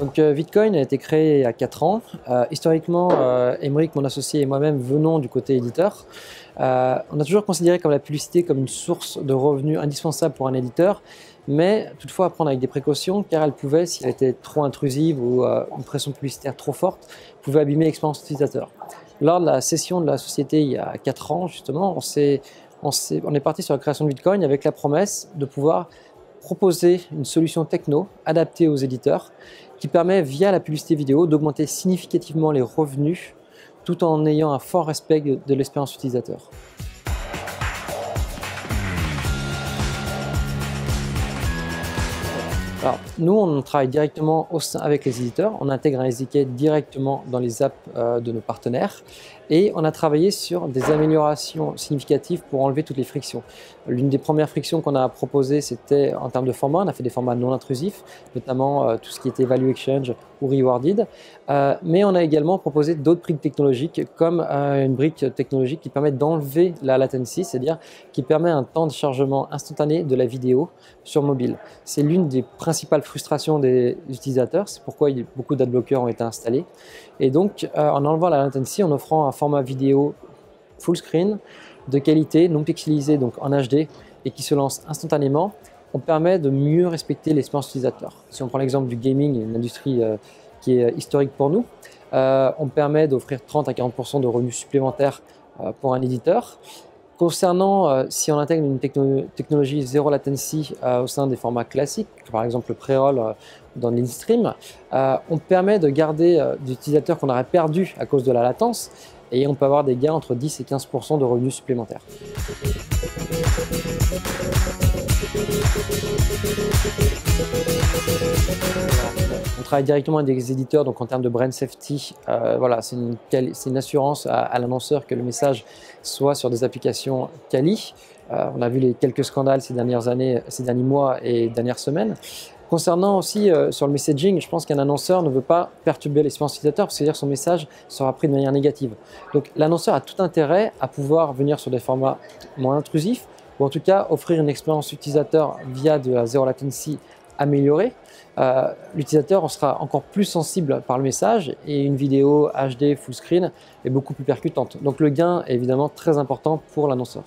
Donc Vidcoin a été créé il y a 4 ans. Historiquement, Aymeric, mon associé et moi-même venons du côté éditeur. On a toujours considéré comme la publicité comme une source de revenus indispensable pour un éditeur, mais toutefois à prendre avec des précautions, car elle pouvait, si elle était trop intrusive ou une pression publicitaire trop forte, pouvait abîmer l'expérience utilisateur. Lors de la cession de la société il y a 4 ans, justement, on est parti sur la création de Vidcoin avec la promesse de pouvoir proposer une solution techno adaptée aux éditeurs qui permet, via la publicité vidéo, d'augmenter significativement les revenus tout en ayant un fort respect de l'expérience utilisateur. Alors, nous, on travaille directement avec les éditeurs, on intègre un SDK directement dans les apps de nos partenaires et on a travaillé sur des améliorations significatives pour enlever toutes les frictions. L'une des premières frictions qu'on a proposées, c'était en termes de format. On a fait des formats non intrusifs, notamment tout ce qui était Value Exchange ou Rewarded, mais on a également proposé d'autres briques technologiques comme une brique technologique qui permet d'enlever la latency, c'est-à-dire qui permet un temps de chargement instantané de la vidéo sur mobile. C'est l'une des principales frustrations des utilisateurs, c'est pourquoi beaucoup d'adblockers ont été installés. Et donc, en enlevant la latency, en offrant un format vidéo full screen de qualité, non pixelisé, donc en HD, et qui se lance instantanément, on permet de mieux respecter l'expérience utilisateur. Si on prend l'exemple du gaming, une industrie qui est historique pour nous, on permet d'offrir 30 à 40% de revenus supplémentaires pour un éditeur. Concernant si on intègre une technologie zéro latency au sein des formats classiques, par exemple le pré-roll dans l'in-stream, on permet de garder des utilisateurs qu'on aurait perdus à cause de la latence et on peut avoir des gains entre 10 et 15% de revenus supplémentaires. On travaille directement avec des éditeurs, donc en termes de brand safety, voilà, c'est une assurance à l'annonceur que le message soit sur des applications quali. On a vu quelques scandales ces dernières années, ces derniers mois et dernières semaines. Concernant aussi sur le messaging, je pense qu'un annonceur ne veut pas perturber l'expérience utilisateur, c'est-à-dire son message sera pris de manière négative. Donc l'annonceur a tout intérêt à pouvoir venir sur des formats moins intrusifs, ou en tout cas offrir une expérience utilisateur via de la zero latency améliorée. L'utilisateur sera encore plus sensible par le message et une vidéo HD full screen est beaucoup plus percutante. Donc le gain est évidemment très important pour l'annonceur.